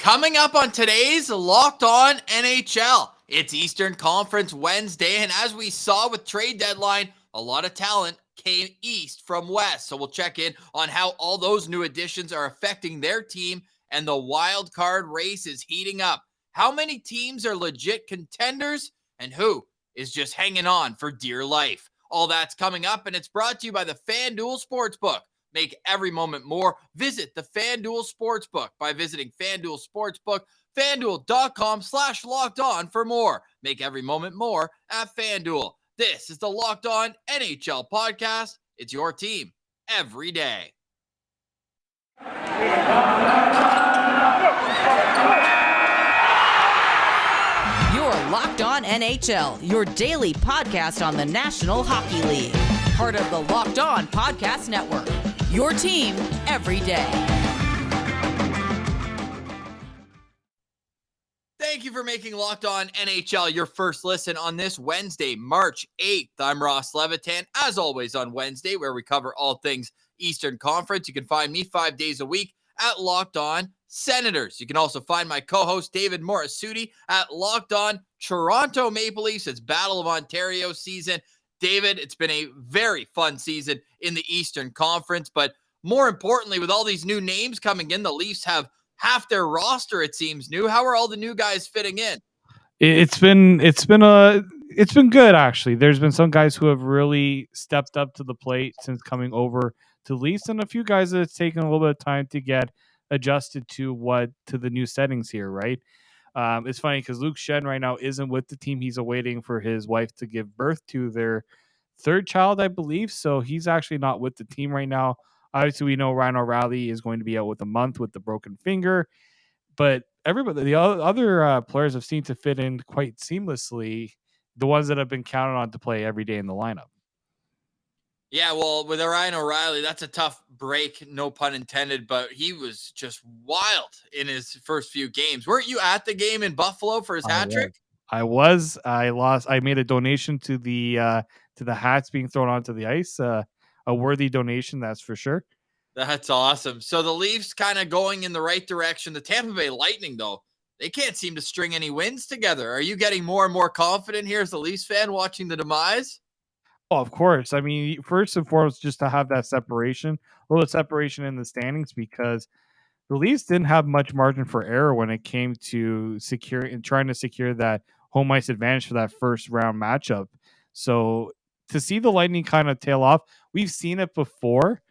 Coming up on today's Locked On NHL, it's Eastern Conference Wednesday, and as we saw with trade deadline, a lot of talent came east from west. So we'll check in on how all those new additions are affecting their team, and the wild card race is heating up. How many teams are legit contenders, and who is just hanging on for dear life? All that's coming up, and it's brought to you by the FanDuel Sportsbook. Make every moment more. Visit the FanDuel Sportsbook by visiting FanDuel Sportsbook, FanDuel.com/locked on for more. Make every moment more at FanDuel. This is the Locked On NHL podcast. It's your team every day. You're Locked On NHL, your daily podcast on the National Hockey League. Part of the Locked On Podcast Network. Your team every day. Thank you for making Locked On NHL your first listen on this Wednesday, March 8th. I'm Ross Levitan, as always on Wednesday, where we cover all things Eastern Conference. You can find me 5 days a week at Locked On Senators. You can also find my co-host David Morassutti at Locked On Toronto Maple Leafs. It's Battle of Ontario season. David, it's been a very fun season in the Eastern Conference, but more importantly, with all these new names coming in, the Leafs have half their roster, it seems, new. How are all the new guys fitting in? It's been good, actually. There's been some guys who have really stepped up to the plate since coming over to Leafs, and a few guys that it's taken a little bit of time to get adjusted to the new settings here, right? It's funny because Luke Shen right now isn't with the team. He's awaiting for his wife to give birth to their third child, I believe. So he's actually not with the team right now. Obviously, we know Ryan O'Reilly is going to be out with a month with the broken finger, but everybody, the other players have seemed to fit in quite seamlessly. The ones that have been counted on to play every day in the lineup. Yeah, well, with Ryan O'Reilly, that's a tough break, no pun intended, but he was just wild in his first few games. Weren't you at the game in Buffalo for his hat trick? I was. I lost. I made a donation to the hats being thrown onto the ice. A worthy donation, that's for sure. That's awesome. So the Leafs kind of going in the right direction. The Tampa Bay Lightning, though, they can't seem to string any wins together. Are you getting more and more confident here as a Leafs fan watching the demise? Oh, of course. I mean, first and foremost, just to have that separation, a little separation in the standings, because the Leafs didn't have much margin for error when it came to trying to secure that home ice advantage for that first round matchup. So to see the Lightning kind of tail off, we've seen it before.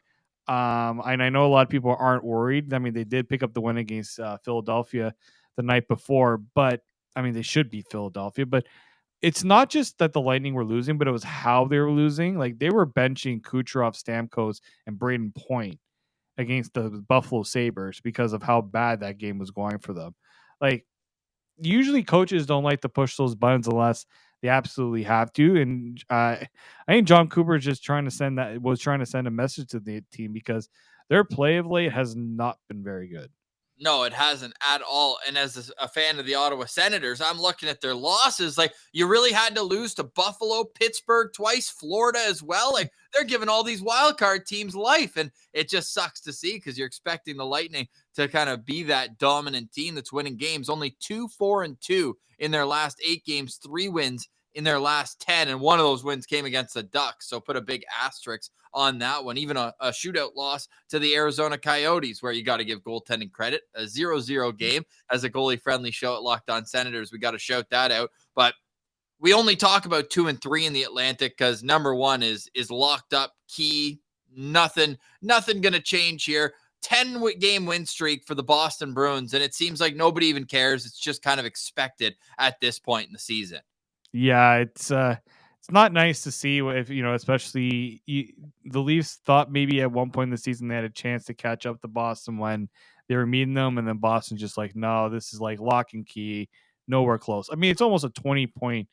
And I know a lot of people aren't worried. I mean, they did pick up the win against Philadelphia the night before, but I mean, they should beat Philadelphia. But it's not just that the Lightning were losing, but it was how they were losing. Like, they were benching Kucherov, Stamkos, and Braden Point against the Buffalo Sabres because of how bad that game was going for them. Like, usually coaches don't like to push those buttons unless they absolutely have to. And I think John Cooper is just trying to send a message to the team, because their play of late has not been very good. No, it hasn't at all. And as a fan of the Ottawa Senators, I'm looking at their losses. Like, you really had to lose to Buffalo, Pittsburgh twice, Florida as well. Like, they're giving all these wild card teams life. And it just sucks to see, because you're expecting the Lightning to kind of be that dominant team that's winning games. Only 2-4-2 in their last 8 games, 3 wins in their last 10. And one of those wins came against the Ducks. So put a big asterisk on that one. Even a shootout loss to the Arizona Coyotes, where you got to give goaltending credit. A 0-0 game as a goalie-friendly show at Locked On Senators. We got to shout that out. But we only talk about 2 and 3 in the Atlantic because number 1 is locked up, key. Nothing going to change here. 10-game win streak for the Boston Bruins, and it seems like nobody even cares. It's just kind of expected at this point in the season. Yeah, it's not nice to see if, especially the Leafs thought maybe at one point in the season they had a chance to catch up to Boston when they were meeting them, and then Boston just like, no, this is like lock and key, nowhere close. I mean, it's almost a 20-point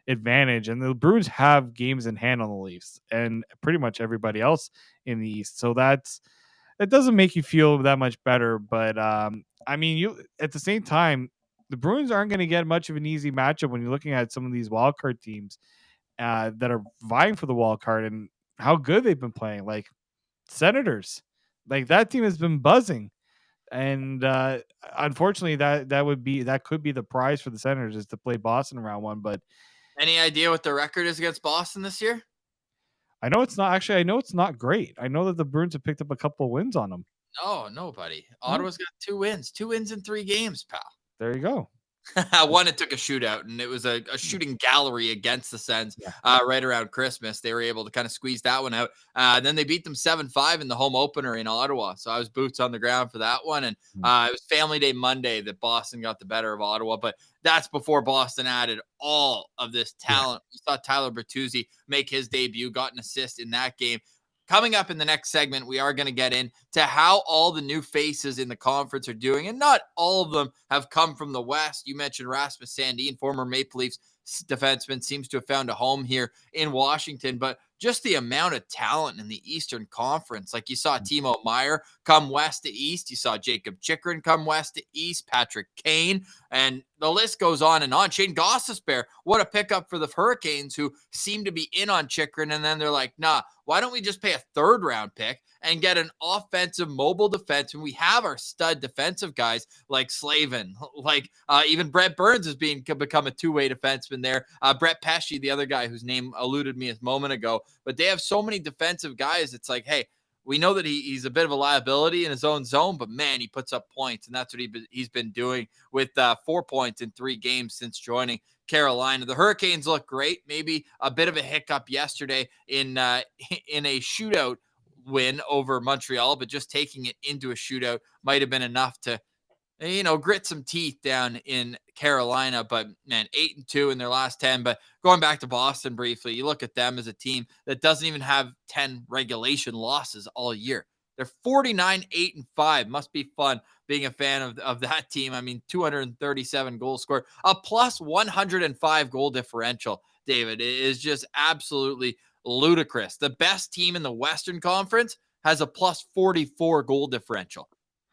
advantage, and the Bruins have games in hand on the Leafs and pretty much everybody else in the East. So it doesn't make you feel that much better. But I mean, you at the same time, the Bruins aren't going to get much of an easy matchup when you're looking at some of these wild card teams that are vying for the wild card and how good they've been playing. Like Senators, like that team has been buzzing. And unfortunately, that could be the prize for the Senators, is to play Boston in round one. But Any idea what the record is against Boston this year? I know it's not actually. I know it's not great. I know that the Bruins have picked up a couple of wins on them. Oh, nobody. No, Ottawa's got 2 wins in 3 games, pal. there you go. One, it took a shootout, and it was a shooting gallery against the Sens Yeah. right around Christmas. They were able to kind of squeeze that one out. Then they beat them 7-5 in the home opener in Ottawa. So I was boots on the ground for that one. And it was Family Day Monday that Boston got the better of Ottawa. But that's before Boston added all of this talent. You saw Tyler Bertuzzi make his debut, got an assist in that game. Coming up in the next segment, we are going to get into how all the new faces in the conference are doing, and not all of them have come from the West. You mentioned Rasmus Sandin, former Maple Leafs defenseman, seems to have found a home here in Washington, but just the amount of talent in the Eastern Conference. Like you saw Timo Meier come west to east. You saw Jacob Chikrin come west to east, Patrick Kane, and the list goes on and on. Shane Gostisbehere, what a pickup for the Hurricanes, who seem to be in on Chikrin, and then they're like, nah, why don't we just pay a third-round pick and get an offensive mobile defenseman? We have our stud defensive guys like Slavin, like even Brett Burns has become a two-way defenseman there. Brett Pesce, the other guy whose name eluded me a moment ago, but they have so many defensive guys. It's like, hey, we know that he's a bit of a liability in his own zone, but man, he puts up points, and that's what he's been doing with 4 points in 3 games since joining Carolina. The Hurricanes look great. Maybe a bit of a hiccup yesterday in a shootout win over Montreal, but just taking it into a shootout might have been enough to, grit some teeth down in Carolina. But man, 8-2 in their last 10. But going back to Boston briefly, you look at them as a team that doesn't even have 10 regulation losses all year. They're 49-8-5. Must be fun being a fan of that team. I mean, 237 goals scored, a plus 105 goal differential, David. It is just absolutely ludicrous. The best team in the Western Conference has a plus 44 goal differential.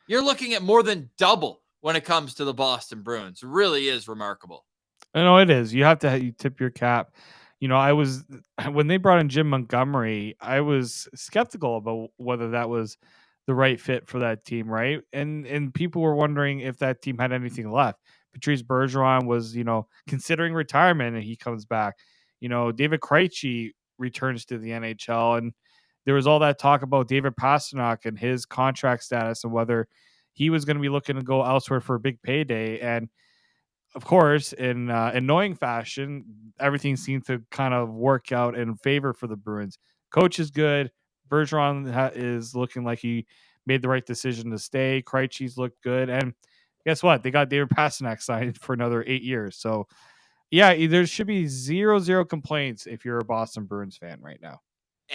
You're looking at more than double when it comes to the Boston Bruins. It really is remarkable. I know it is. You have to you tip your cap. I was when they brought in Jim Montgomery, I was skeptical about whether that was the right fit for that team, right? And people were wondering if that team had anything left. Patrice Bergeron was, considering retirement, and he comes back. David Krejci returns to the NHL, and there was all that talk about David Pastrnak and his contract status and whether he was going to be looking to go elsewhere for a big payday. And of course, in annoying fashion, everything seemed to kind of work out in favor for the Bruins. Coach is good. Bergeron is looking like he made the right decision to stay. Krejci's looked good, and guess what? They got David Pastrnak signed for another 8 years. So, yeah, there should be zero complaints if you're a Boston Bruins fan right now.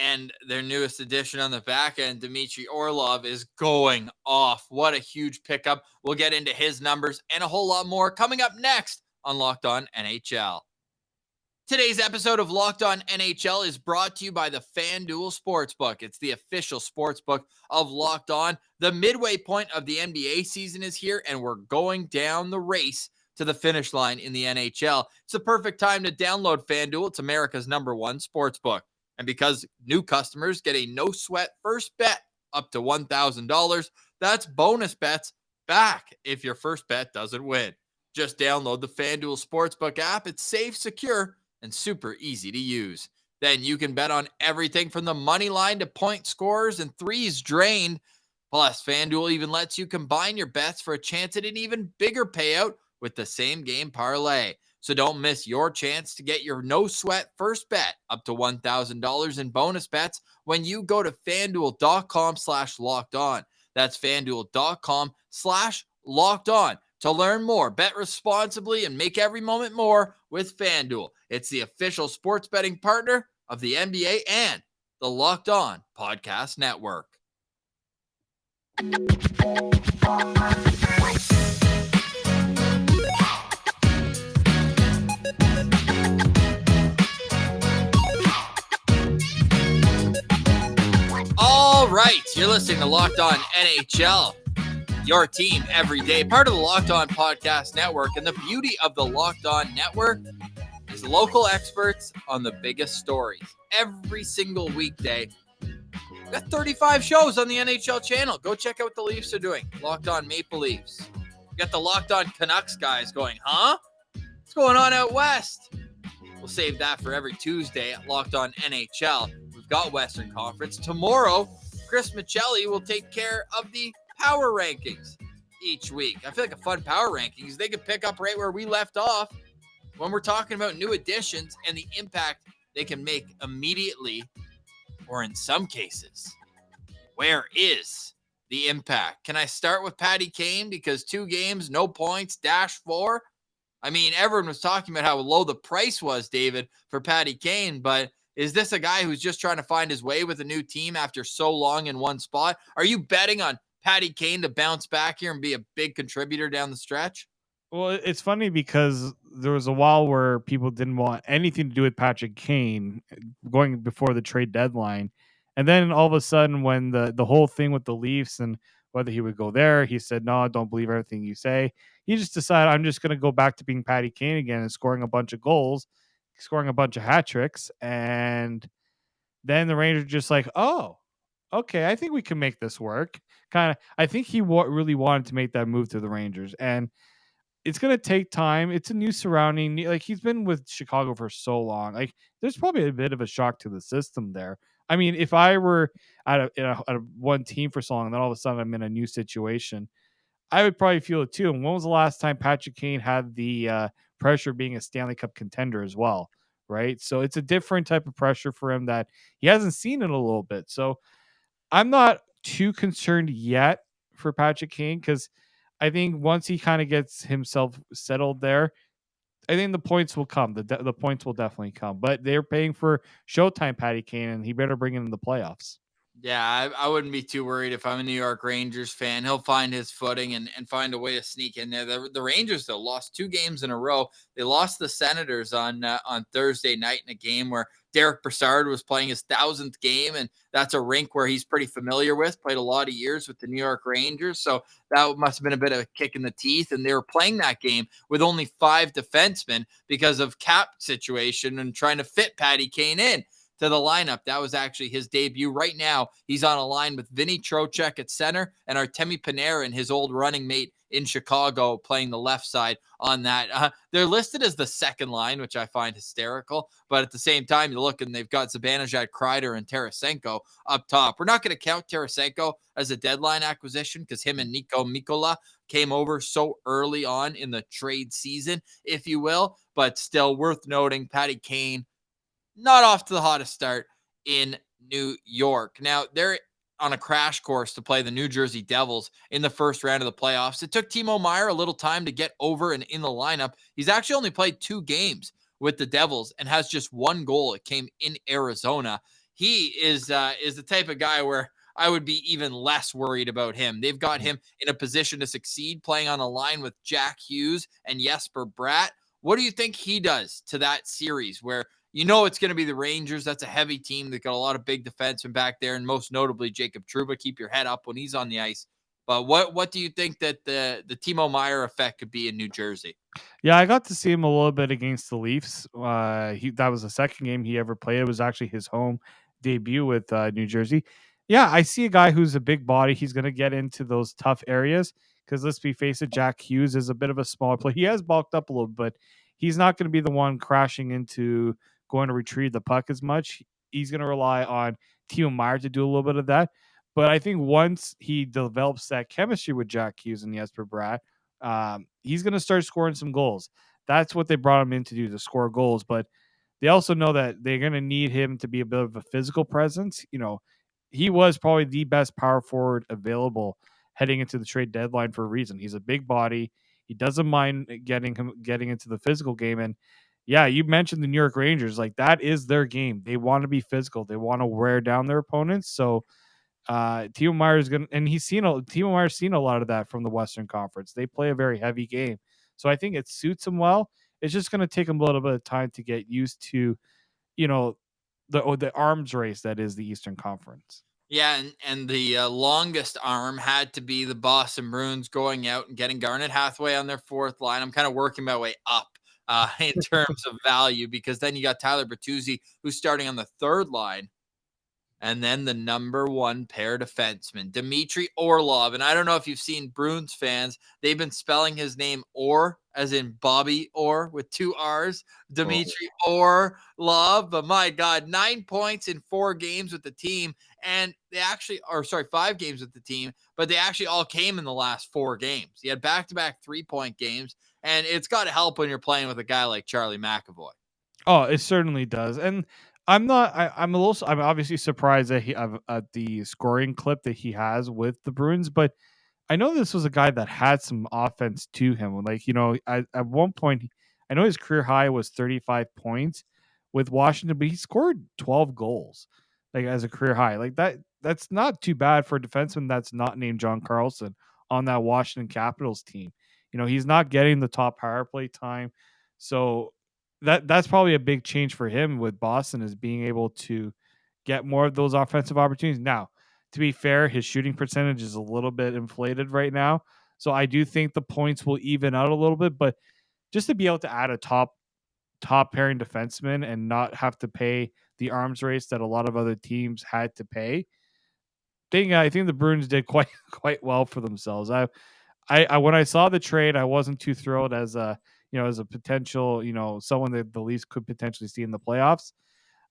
And their newest addition on the back end, Dmitry Orlov, is going off. What a huge pickup. We'll get into his numbers and a whole lot more coming up next on Locked On NHL. Today's episode of Locked On NHL is brought to you by the FanDuel Sportsbook. It's the official sportsbook of Locked On. The midway point of the NBA season is here, and we're going down the race to the finish line in the NHL. It's the perfect time to download FanDuel. It's America's #1 sportsbook. And because new customers get a no-sweat first bet up to $1,000, that's bonus bets back if your first bet doesn't win. Just download the FanDuel Sportsbook app. It's safe, secure, and super easy to use. Then you can bet on everything from the money line to point scores and threes drained. Plus, FanDuel even lets you combine your bets for a chance at an even bigger payout with the same game parlay. So don't miss your chance to get your no-sweat first bet up to $1,000 in bonus bets when you go to FanDuel.com/lockedon. That's FanDuel.com/lockedon. To learn more, bet responsibly, and make every moment more with FanDuel. It's the official sports betting partner of the NBA and the Locked On Podcast Network. All right, you're listening to Locked On NHL. Your team every day, part of the Locked On Podcast Network. And the beauty of the Locked On Network is local experts on the biggest stories every single weekday. We got 35 shows on the NHL channel. Go check out what the Leafs are doing. Locked On Maple Leafs. We got the Locked On Canucks guys going, huh? What's going on out west? We'll save that for every Tuesday at Locked On NHL. We've got Western Conference. Tomorrow, Chris Michelli will take care of the power rankings each week. I feel like a fun power rankings. They could pick up right where we left off when we're talking about new additions and the impact they can make immediately, or in some cases, where is the impact? Can I start with Patty Kane? Because 2 games, no points, -4. I mean, everyone was talking about how low the price was, David, for Patty Kane, but is this a guy who's just trying to find his way with a new team after so long in one spot? Are you betting on Patty Kane to bounce back here and be a big contributor down the stretch? Well, it's funny because there was a while where people didn't want anything to do with Patrick Kane going before the trade deadline. And then all of a sudden, when the whole thing with the Leafs and whether he would go there, he said, no, I don't believe everything you say. He just decided, I'm just going to go back to being Patty Kane again and scoring a bunch of goals, scoring a bunch of hat tricks. And then the Rangers just like, oh, okay, I think we can make this work. Kind of, I think he really wanted to make that move to the Rangers. And it's gonna take time. It's a new surrounding. Like he's been with Chicago for so long. Like there's probably a bit of a shock to the system there. I mean, if I were at one team for so long, and then all of a sudden I'm in a new situation, I would probably feel it too. And when was the last time Patrick Kane had the pressure of being a Stanley Cup contender as well? Right. So it's a different type of pressure for him that he hasn't seen in a little bit. So I'm not too concerned yet for Patrick Kane because I think once he kind of gets himself settled there, I think the points will come. The points will definitely come. But they're paying for Showtime Patty Kane, and he better bring it in the playoffs. Yeah, I wouldn't be too worried if I'm a New York Rangers fan. He'll find his footing and find a way to sneak in there. The Rangers, though, lost 2 games in a row. They lost the Senators on Thursday night in a game where Derek Brassard was playing his 1,000th game, and that's a rink where he's pretty familiar with, played a lot of years with the New York Rangers. So that must have been a bit of a kick in the teeth. And they were playing that game with only 5 defensemen because of cap situation and trying to fit Patty Kane in to the lineup. That was actually his debut. Right now, he's on a line with Vinny Trocheck at center and Artemi Panarin, his old running mate in Chicago, playing the left side on that. They're listed as the second line, which I find hysterical. But at the same time, you look and they've got Zibanejad, Kreider, and Tarasenko up top. We're not going to count Tarasenko as a deadline acquisition because him and Nico Mikola came over so early on in the trade season, if you will. But still worth noting, Patty Kane, not off to the hottest start in New York. Now, they're on a crash course to play the New Jersey Devils in the first round of the playoffs. It took Timo Meier a little time to get over and in the lineup. He's actually only played 2 games with the Devils and has just 1 goal. It came in Arizona. He is the type of guy where I would be even less worried about him. They've got him in a position to succeed, playing on a line with Jack Hughes and Jesper Bratt. What do you think he does to that series where it's going to be the Rangers? That's a heavy team. They've got a lot of big defensemen back there, and most notably Jacob Trouba. Keep your head up when he's on the ice. But what do you think that the Timo Meier effect could be in New Jersey? Yeah, I got to see him a little bit against the Leafs. That was the second game he ever played. It was actually his home debut with New Jersey. Yeah, I see a guy who's a big body. He's going to get into those tough areas because let's be face it, Jack Hughes is a bit of a smaller player. He has bulked up a little, but he's not going to be the one crashing into going to retrieve the puck as much. He's going to rely on Timo Meier to do a little bit of that. But I think once he develops that chemistry with Jack Hughes and Jesper Bratt, he's going to start scoring some goals. That's what they brought him in to do, to score goals. But they also know that they're going to need him to be a bit of a physical presence. He was probably the best power forward available heading into the trade deadline for a reason. He's a big body. He doesn't mind getting into the physical game. And yeah, you mentioned the New York Rangers. Like that is their game. They want to be physical. They want to wear down their opponents. So Timo Meier is and Timo Meier's seen a lot of that from the Western Conference. They play a very heavy game, so I think it suits him well. It's just going to take him a little bit of time to get used to, you know, the arms race that is the Eastern Conference. Yeah, and the longest arm had to be the Boston Bruins going out and getting Garnet Hathaway on their 4th line. I'm kind of working my way up in terms of value because then you got Tyler Bertuzzi, who's starting on the 3rd line. And then the number one pair defenseman, Dmitry Orlov. And I don't know if you've seen Bruins fans, they've been spelling his name Orr, as in Bobby Orr with 2 R's, Dmitry Orlov. But my God, 9 points in 4 games with the team. And they actually, or sorry, 5 games with the team, but they actually all came in the last 4 games. He had back-to-back 3-point games. And it's got to help when you're playing with a guy like Charlie McAvoy. Oh, it certainly does. And I'm not. I'm a little. I'm obviously surprised that at the scoring clip that he has with the Bruins, but I know this was a guy that had some offense to him. Like, at one point, I know his career high was 35 points with Washington, but he scored 12 goals, like as a career high. Like that. That's not too bad for a defenseman that's not named John Carlson on that Washington Capitals team. He's not getting the top power play time, so that's probably a big change for him with Boston is being able to get more of those offensive opportunities. Now, to be fair, his shooting percentage is a little bit inflated right now. So I do think the points will even out a little bit, but just to be able to add a top pairing defenseman and not have to pay the arms race that a lot of other teams had to pay. I think the Bruins did quite quite well for themselves. I when I saw the trade, I wasn't too thrilled as a potential, someone that the Leafs could potentially see in the playoffs.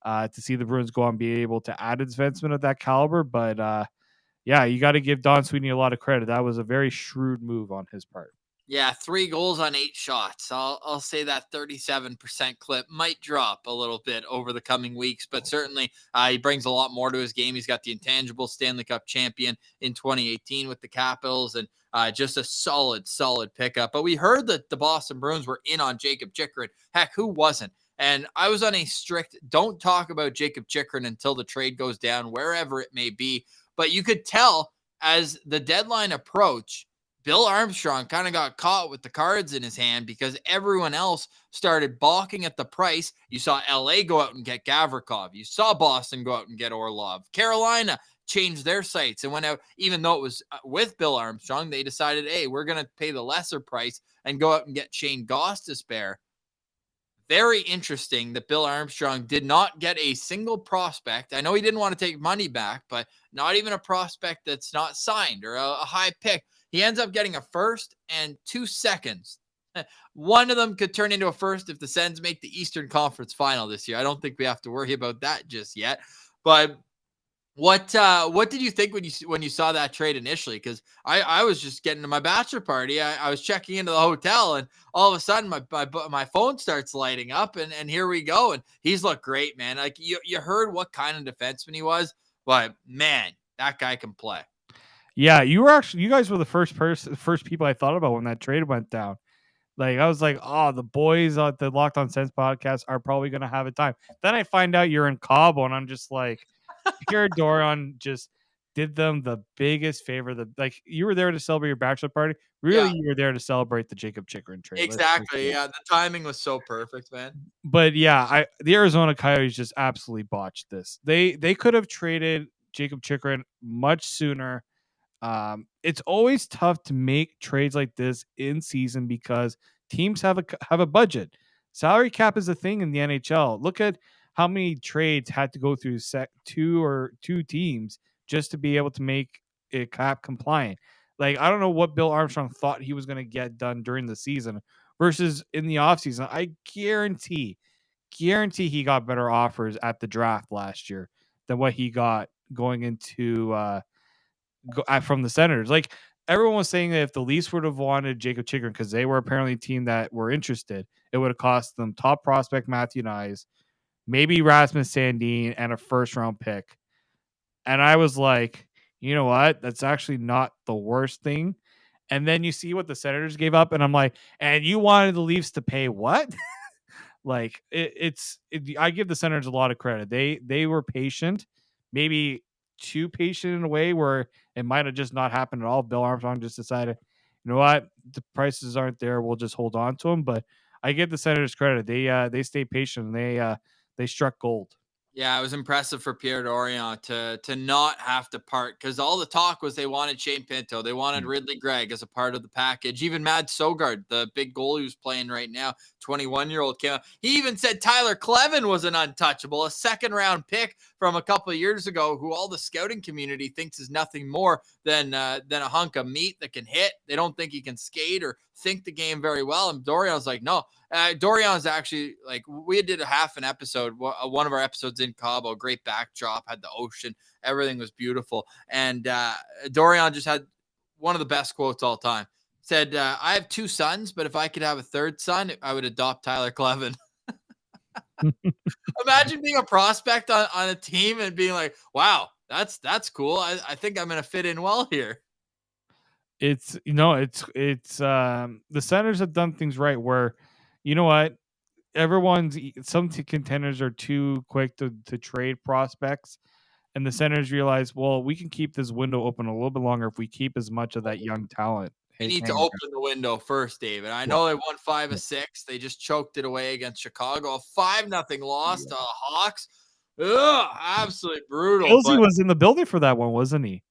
To see the Bruins go on and be able to add a defenseman of that caliber, but yeah, you got to give Don Sweeney a lot of credit. That was a very shrewd move on his part. Yeah, 3 goals on 8 shots. I'll say that 37% clip might drop a little bit over the coming weeks, but certainly he brings a lot more to his game. He's got the intangible Stanley Cup champion in 2018 with the Capitals, and just a solid pickup. But we heard that the Boston Bruins were in on Jacob Chychrun. Heck, who wasn't? And I was on a strict don't talk about Jacob Chychrun until the trade goes down, wherever it may be. But you could tell as the deadline approached, Bill Armstrong kind of got caught with the cards in his hand because everyone else started balking at the price. You saw LA go out and get Gavrikov. You saw Boston go out and get Orlov. Carolina changed their sights and went out, even though it was with Bill Armstrong, they decided, hey, we're going to pay the lesser price and go out and get Shane Gostisbehere. Very interesting that Bill Armstrong did not get a single prospect. I know he didn't want to take money back, but not even a prospect that's not signed or a high pick. He ends up getting a first and 2 seconds. One of them could turn into a first if the Sens make the Eastern Conference final this year. I don't think we have to worry about that just yet. But what did you think when you saw that trade initially? Because I was just getting to my bachelor party. I was checking into the hotel, and all of a sudden my phone starts lighting up, and here we go. And he's looked great, man. Like you heard what kind of defenseman he was, but man, that guy can play. Yeah, you guys were the first people I thought about when that trade went down. Like I was like, oh, the boys at the Locked On Sense podcast are probably gonna have a time. Then I find out you're in Cabo, and I'm just like, Pierre Dorion just did them the biggest favor. Like you were there to celebrate your bachelor party. Really, Yeah, you were there to celebrate the Jacob Chychrun trade. Let's exactly. be honest. Yeah, the timing was so perfect, man. But yeah, the Arizona Coyotes just absolutely botched this. They could have traded Jacob Chychrun much sooner. It's always tough to make trades like this in season because teams have a budget. Salary cap is a thing in the NHL. Look at how many trades had to go through two teams just to be able to make it cap compliant. Like I don't know what Bill Armstrong thought he was going to get done during the season versus in the offseason. I guarantee he got better offers at the draft last year than what he got going into from the Senators. Like everyone was saying that if the Leafs would have wanted Jacob Chychrun because they were apparently a team that were interested, it would have cost them top prospect Matthew Nyes, maybe Rasmus Sandin, and a first round pick. And I was like, you know what? That's actually not the worst thing. And then you see what the Senators gave up, and I'm like, and you wanted the Leafs to pay what? Like I give the Senators a lot of credit. They were patient, maybe too patient in a way where it might have just not happened at all. Bill Armstrong just decided, you know what, the prices aren't there. We'll just hold on to them. But I give the Senators credit. They stayed patient and they struck gold. Yeah, it was impressive for Pierre Dorion to not have to part, because all the talk was they wanted Shane Pinto, they wanted Yeah. Ridley Gregg as a part of the package. Even Mad Sogard, the big goalie who's playing right now, 21-year-old, came out. He even said Tyler Clevin was an untouchable, a second-round pick from a couple of years ago, who all the scouting community thinks is nothing more than a hunk of meat that can hit. They don't think he can skate or think the game very well. And Dorion's like, no, Dorion's actually, like, we did a half an episode, one of our episodes in Cabo, great backdrop, had the ocean, everything was beautiful. And Dorion just had one of the best quotes all time. Said, I have two sons, but if I could have a third son, I would adopt Tyler Clevin. Imagine being a prospect on a team and being like, wow, that's cool. I think I'm going to fit in well here. It's the Senators have done things right where, you know what, some contenders are too quick to trade prospects, and the Senators realize, well, we can keep this window open a little bit longer if we keep as much of that young talent. You need to hanging open the window first, David. I Yeah. know they won 5 Yeah. of 6. They just choked it away against Chicago. A 5-0 loss to Hawks. Ugh, absolutely brutal. Ilsey But was in the building for that one, wasn't he?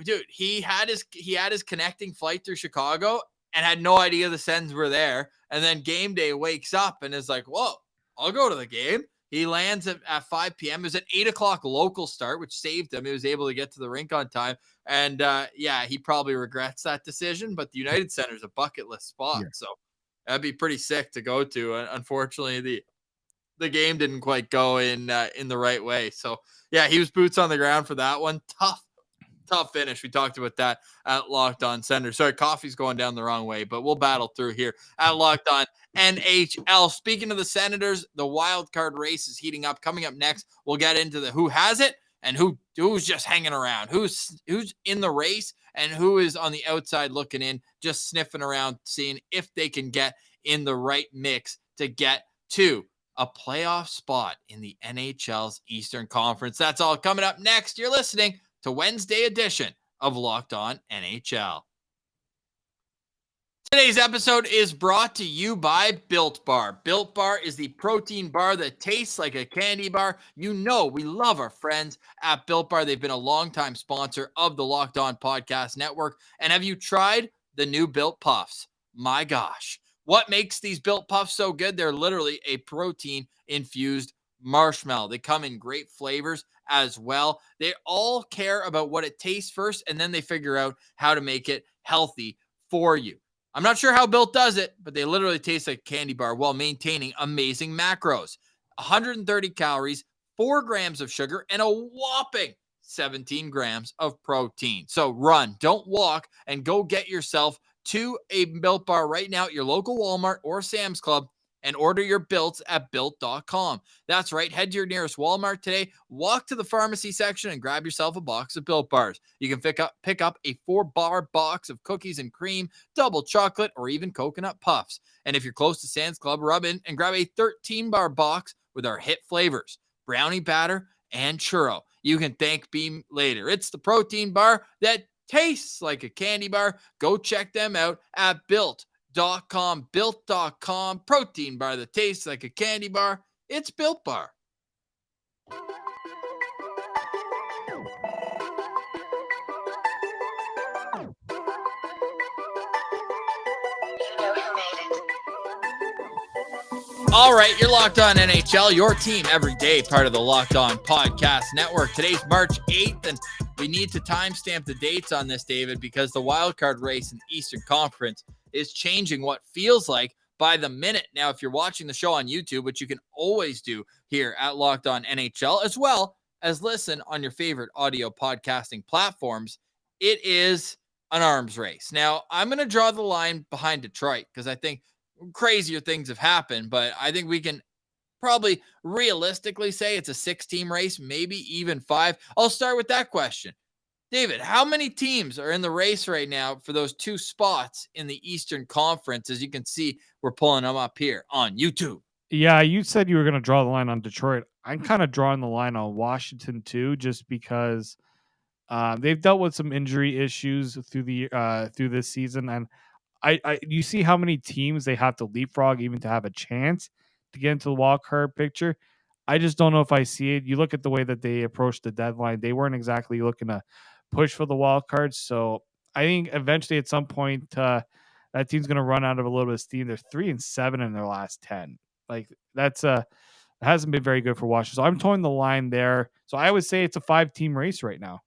dude, he had his connecting flight through Chicago and had no idea the Sens were there. And then game day wakes up and is like, whoa, I'll go to the game. He lands at 5 p.m. It was an 8 o'clock local start, which saved him. He was able to get to the rink on time. And yeah, he probably regrets that decision, but the United Center is a bucket list spot. Yeah. So that'd be pretty sick to go to. Unfortunately, the game didn't quite go in the right way. So yeah, he was boots on the ground for that one. Tough finish. We talked about that at Locked On Center. Sorry, coffee's going down the wrong way, but we'll battle through here at Locked On NHL. Speaking of the Senators, the wild card race is heating up. Coming up next, we'll get into the who has it and who's just hanging around, who's in the race and who is on the outside looking in, just sniffing around, seeing if they can get in the right mix to get to a playoff spot in the NHL's Eastern Conference. That's all coming up next. You're listening to Wednesday edition of Locked On NHL. Today's episode is brought to you by Built Bar. Built Bar is the protein bar that tastes like a candy bar. You know we love our friends at Built Bar. They've been a longtime sponsor of the Locked On Podcast Network. And have you tried the new Built Puffs? My gosh. What makes these Built Puffs so good? They're literally a protein-infused marshmallow. They come in great flavors as well. They all care about what it tastes first, and then they figure out how to make it healthy for you. I'm not sure how Built does it, but they literally taste like a candy bar while maintaining amazing macros. 130 calories, 4 grams of sugar, and a whopping 17 grams of protein. So run, don't walk, and go get yourself to a Built Bar right now at your local Walmart or Sam's Club and order your Builts at Built.com. That's right. Head to your nearest Walmart today, walk to the pharmacy section, and grab yourself a box of Built Bars. You can pick up a 4-bar box of cookies and cream, double chocolate, or even coconut puffs. And if you're close to Sam's Club, rub in and grab a 13-bar box with our hit flavors, brownie batter and churro. You can thank Beam later. It's the protein bar that tastes like a candy bar. Go check them out at Built.com. Built.com, protein bar that tastes like a candy bar. It's Built Bar. All right, you're Locked On NHL, your team every day, part of the Locked On Podcast Network. Today's March 8th, and we need to timestamp the dates on this, David, because the wildcard race in the Eastern Conference is changing what feels like by the minute. Now, if you're watching the show on YouTube, which you can always do here at Locked On NHL, as well as listen on your favorite audio podcasting platforms, it is an arms race. Now, I'm going to draw the line behind Detroit because I think crazier things have happened, but I think we can probably realistically say it's a 6-team race, maybe even 5. I'll start with that question. David, how many teams are in the race right now for those 2 spots in the Eastern Conference? As you can see, we're pulling them up here on YouTube. Yeah, you said you were going to draw the line on Detroit. I'm kind of drawing the line on Washington too, just because they've dealt with some injury issues through this season, and you see how many teams they have to leapfrog even to have a chance to get into the wild card picture. I just don't know if I see it. You look at the way that they approached the deadline; they weren't exactly looking to push for the wild card. So I think eventually, at some point, that team's going to run out of a little bit of steam. They're 3-7 in their last 10. Like that's hasn't been very good for Washington. So I'm towing the line there. So I would say it's a 5-team race right now.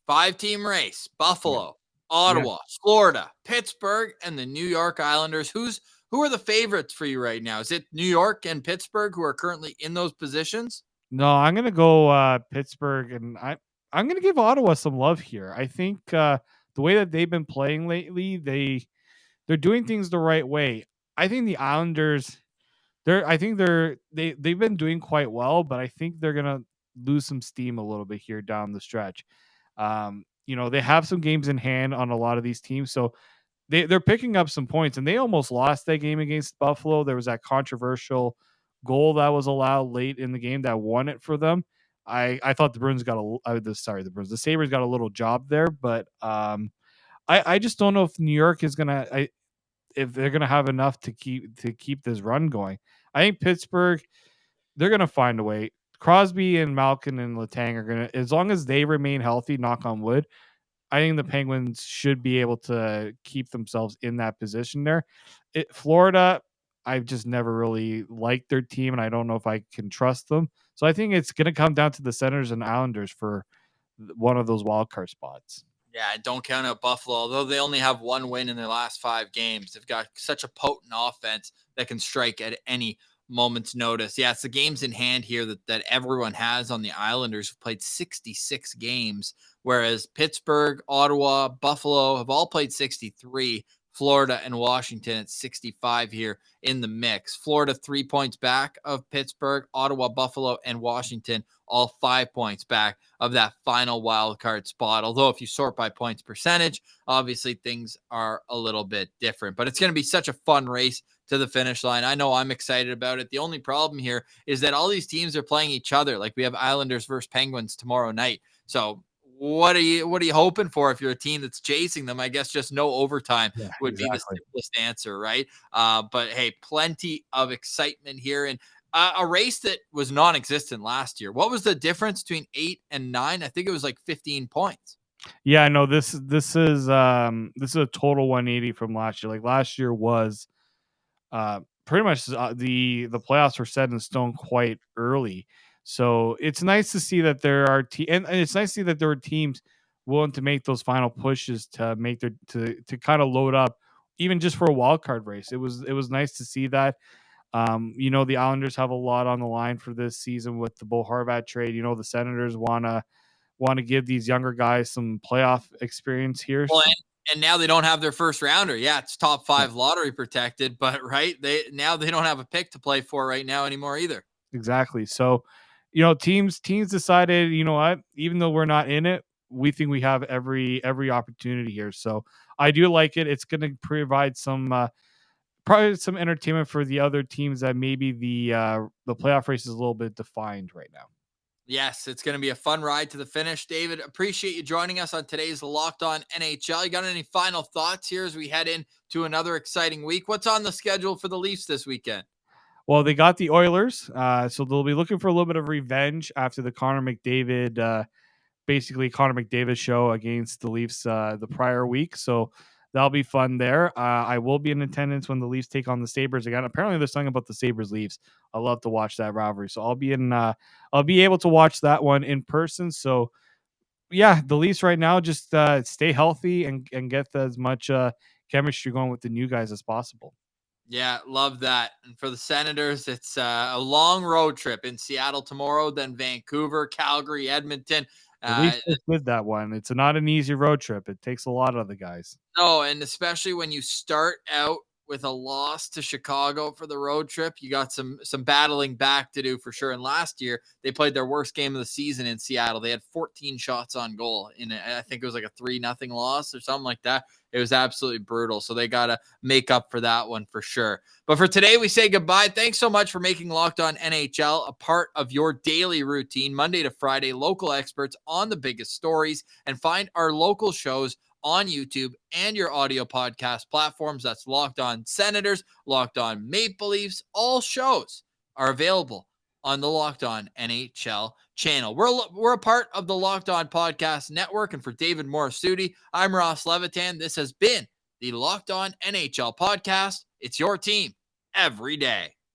5-team race: Yeah. Buffalo, Yeah. Ottawa, Florida, Pittsburgh, and the New York Islanders. Who are the favorites for you right now? Is it New York and Pittsburgh who are currently in those positions? No, I'm gonna go Pittsburgh, and I'm gonna give Ottawa some love here. I think the way that they've been playing lately, they're doing things the right way. I think the Islanders, they've been doing quite well, but I think they're gonna lose some steam a little bit here down the stretch. They have some games in hand on a lot of these teams, so they're picking up some points, and they almost lost that game against Buffalo. There was that controversial goal that was allowed late in the game that won it for them. I thought the Bruins got the Sabres got a little job there, but I just don't know if New York is if they're gonna have enough to keep this run going. I think Pittsburgh, they're gonna find a way. Crosby and Malkin and Letang are gonna, as long as they remain healthy, knock on wood, I think the Penguins should be able to keep themselves in that position there. Florida, I've just never really liked their team, and I don't know if I can trust them. So I think it's going to come down to the Senators and Islanders for one of those wild card spots. Yeah, don't count out Buffalo. Although they only have one win in their last 5 games, they've got such a potent offense that can strike at any moment's notice. Yeah, it's the games in hand here that everyone has on the Islanders, who've played 66 games, whereas Pittsburgh, Ottawa, Buffalo have all played 63. Florida and Washington at 65 here in the mix. Florida 3 points back of Pittsburgh, Ottawa, Buffalo, and Washington all 5 points back of that final wild card spot. Although if you sort by points percentage, obviously things are a little bit different. But it's going to be such a fun race to the finish line. I know I'm excited about it. The only problem here is that all these teams are playing each other. Like we have Islanders versus Penguins tomorrow night. So what are you hoping for if you're a team that's chasing them? I guess just no overtime Yeah, would be the exactly. simplest answer, right? But hey, plenty of excitement here, and a race that was non-existent last year. What was the difference between 8 and 9? I think it was like 15 points. Yeah, I know this is a total 180 from last year. Like last year was pretty much the playoffs were set in stone quite early. So it's nice to see that there are and it's nice to see that there are teams willing to make those final pushes to make their to kind of load up even just for a wild card race. It was nice to see that. The Islanders have a lot on the line for this season with the Bo Horvat trade. The Senators wanna give these younger guys some playoff experience here. Well, So and now they don't have their first rounder. Yeah, it's top yeah. 5 lottery protected, but right, they don't have a pick to play for right now anymore either. Exactly. So, teams decided, you know what, even though we're not in it, we think we have every opportunity here. So I do like it. It's going to provide some probably some entertainment for the other teams that maybe the playoff race is a little bit defined right now. Yes, it's going to be a fun ride to the finish. David, appreciate you joining us on today's Locked On NHL. You got any final thoughts here as we head into another exciting week? What's on the schedule for the Leafs this weekend? Well, they got the Oilers, so they'll be looking for a little bit of revenge after the basically Connor McDavid show against the Leafs the prior week. So that'll be fun there. I will be in attendance when the Leafs take on the Sabres again. Apparently, there's something about the Sabres Leafs. I love to watch that rivalry. So I'll be able to watch that one in person. So yeah, the Leafs right now just stay healthy and get as much chemistry going with the new guys as possible. Yeah, love that. And for the Senators, it's a long road trip in Seattle tomorrow, then Vancouver, Calgary, Edmonton. The Uh, Leafs just did that one. It's not an easy road trip. It takes a lot of the guys. No, and especially when you start out with a loss to Chicago for the road trip, you got some battling back to do for sure. And last year they played their worst game of the season in Seattle. They had 14 shots on goal in I think it was like a 3-0 loss or something like that. It was absolutely brutal. So they got to make up for that one for sure. But for today, we say goodbye. Thanks so much for making Locked On NHL a part of your daily routine, Monday to Friday, local experts on the biggest stories, and find our local shows on YouTube and your audio podcast platforms. That's Locked On Senators, Locked On Maple Leafs. All shows are available on the Locked On NHL channel. We're a part of the Locked On Podcast Network, and for David Morassutti, I'm Ross Levitan. This has been the Locked On NHL Podcast. It's your team every day.